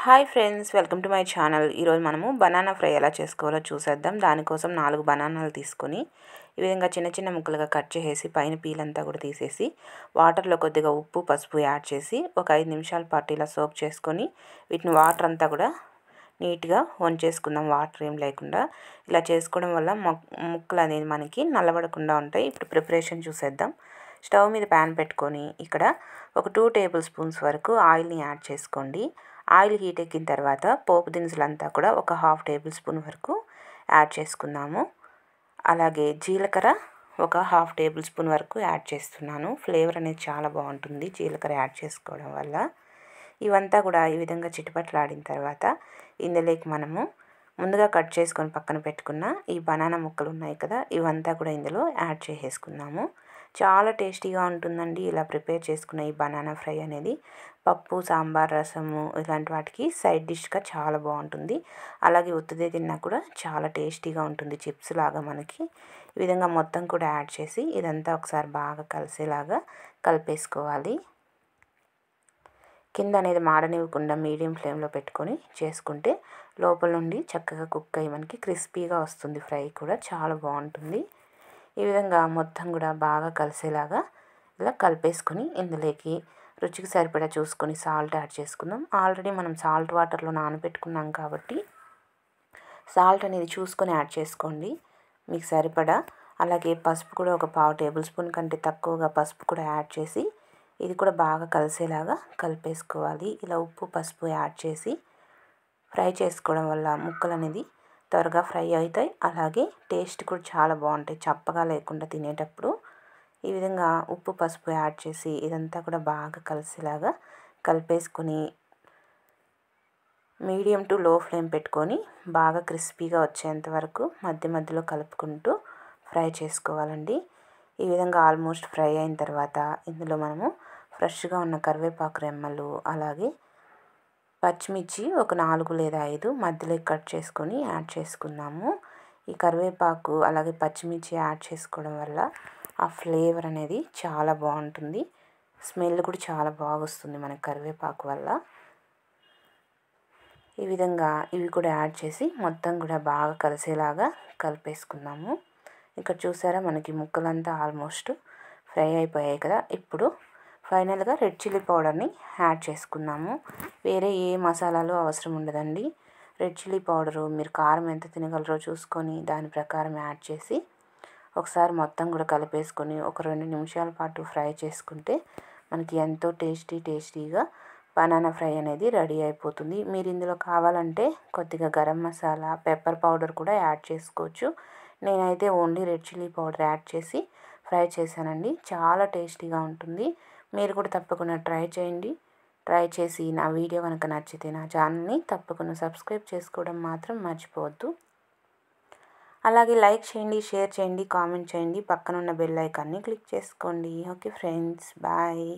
Hi friends, welcome to my channel. ఈరోజు మనము banana fry ఎలా చేసుకోవాలో చూసేద్దాం. దానికోసం 4 బనానాలు తీసుకొని ఈ విధంగా చిన్న చిన్న ముక్కలుగా కట్ చేసేసి పైన పీల్ అంతా కూడా తీసేసి వాటర్లో కొద్దిగా ఉప్పు పసుపు యాడ్ చేసి ఒక 5 నిమిషాల పాటు ఇలా సోక్ చేసుకొని వీటిని వాటర్ అంతా కూడా నీట్గా వంచేసుకుందాం. వాటర్ ఏం లేకుండా ఇలా చేసుకోవడం వల్ల ముక్కలు అనేది మనకి నల్లబడకుండా ఉంటాయి. ఇప్పుడు ప్రిపరేషన్ చూసేద్దాం. స్టవ్ మీద ప్యాన్ పెట్టుకొని ఇక్కడ ఒక 2 టేబుల్ స్పూన్స్ వరకు ఆయిల్ని యాడ్ చేసుకోండి. ఆయిల్ హీట్ ఎక్కిన తర్వాత పోపు దినుసులంతా కూడా ఒక 1/2 టేబుల్ స్పూన్ వరకు యాడ్ చేసుకుందాము. అలాగే జీలకర్ర ఒక 1/2 టేబుల్ స్పూన్ వరకు యాడ్ చేస్తున్నాను. ఫ్లేవర్ అనేది చాలా బాగుంటుంది జీలకర్ర యాడ్ చేసుకోవడం వల్ల. ఇవంతా కూడా ఈ విధంగా చిటపట్లాడిన తర్వాత ఇందులోకి మనము ముందుగా కట్ చేసుకొని పక్కన పెట్టుకున్న ఈ బనానా ముక్కలు ఉన్నాయి కదా, ఇవంతా కూడా ఇందులో యాడ్ చేసేసుకుందాము. చాలా టేస్టీగా ఉంటుందండి ఇలా ప్రిపేర్ చేసుకున్న ఈ బనానా ఫ్రై అనేది. పప్పు, సాంబార్, రసము ఇలాంటి వాటికి సైడ్ డిష్గా చాలా బాగుంటుంది. అలాగే ఉత్తిదే తిన్నా కూడా చాలా టేస్టీగా ఉంటుంది. చిప్స్ లాగా మనకి ఈ విధంగా మొత్తం కూడా యాడ్ చేసి ఇదంతా ఒకసారి బాగా కలిసేలాగా కలిపేసుకోవాలి. కింద అనేది మాడనివ్వకుండా మీడియం ఫ్లేమ్లో పెట్టుకొని చేసుకుంటే లోపల నుండి చక్కగా కుక్ అయ్యి మనకి క్రిస్పీగా వస్తుంది. ఫ్రై కూడా చాలా బాగుంటుంది. ఈ విధంగా మొత్తం కూడా బాగా కలిసేలాగా ఇలా కలిపేసుకొని ఇందులోకి రుచికి సరిపడా చూసుకొని సాల్ట్ యాడ్ చేసుకుందాం. ఆల్రెడీ మనం సాల్ట్ వాటర్లో నానబెట్టుకున్నాం కాబట్టి సాల్ట్ అనేది చూసుకొని యాడ్ చేసుకోండి మీకు సరిపడా. అలాగే పసుపు కూడా ఒక 1/2 టేబుల్ స్పూన్ కంటే తక్కువగా పసుపు కూడా యాడ్ చేసి ఇది కూడా బాగా కలిసేలాగా కలిపేసుకోవాలి. ఇలా ఉప్పు పసుపు యాడ్ చేసి ఫ్రై చేసుకోవడం వల్ల ముక్కలు అనేది త్వరగా ఫ్రై అవుతాయి. అలాగే టేస్ట్ కూడా చాలా బాగుంటాయి చప్పగా లేకుండా తినేటప్పుడు. ఈ విధంగా ఉప్పు పసుపు యాడ్ చేసి ఇదంతా కూడా బాగా కలిసేలాగా కలిపేసుకొని మీడియం టు లో ఫ్లేమ్ పెట్టుకొని బాగా క్రిస్పీగా వచ్చేంత వరకు మధ్య మధ్యలో కలుపుకుంటూ ఫ్రై చేసుకోవాలండి. ఈ విధంగా ఆల్మోస్ట్ ఫ్రై అయిన తర్వాత ఇందులో మనము ఫ్రెష్గా ఉన్న కరివేపాకు రెమ్మలు అలాగే పచ్చిమిర్చి ఒక 4 లేదా 5 మధ్యలో కట్ చేసుకొని యాడ్ చేసుకుందాము. ఈ కరివేపాకు అలాగే పచ్చిమిర్చి యాడ్ చేసుకోవడం వల్ల ఆ ఫ్లేవర్ అనేది చాలా బాగుంటుంది. స్మెల్ కూడా చాలా బాగా వస్తుంది మనకి కరివేపాకు వల్ల. ఈ విధంగా ఇవి కూడా యాడ్ చేసి మొత్తం కూడా బాగా కలిసేలాగా కలిపేసుకుందాము. ఇక్కడ చూసారా మనకి ముక్కలంతా ఆల్మోస్ట్ ఫ్రై అయిపోయాయి కదా. ఇప్పుడు ఫైనల్గా రెడ్ చిల్లీ పౌడర్ని యాడ్ చేసుకుందాము. వేరే ఏ మసాలాలు అవసరం ఉండదండి. రెడ్ చిల్లీ పౌడరు మీరు కారం ఎంత తినగలరో చూసుకొని దాని ప్రకారం యాడ్ చేసి ఒకసారి మొత్తం కూడా కలిపేసుకొని ఒక 2 నిమిషాల పాటు ఫ్రై చేసుకుంటే మనకి ఎంతో టేస్టీగా బనానా ఫ్రై అనేది రెడీ అయిపోతుంది. మీరు ఇందులో కావాలంటే కొద్దిగా గరం మసాలా పెప్పర్ పౌడర్ కూడా యాడ్ చేసుకోవచ్చు. నేనైతే only red chilli powder add చేసి ఫ్రై చేశానండి. చాలా టేస్టీగా ఉంటుంది. మీరు కూడా తప్పకుండా ట్రై చేయండి. ట్రై చేసి నా వీడియో కనుక నచ్చితే నా ఛానల్ని తప్పకుండా సబ్స్క్రైబ్ చేసుకోవడం మాత్రం మర్చిపోవద్దు. అలాగే లైక్ చేయండి, షేర్ చేయండి, కామెంట్ చేయండి. పక్కన ఉన్న బెల్ ఐకాన్ని క్లిక్ చేసుకోండి. Okay friends, bye.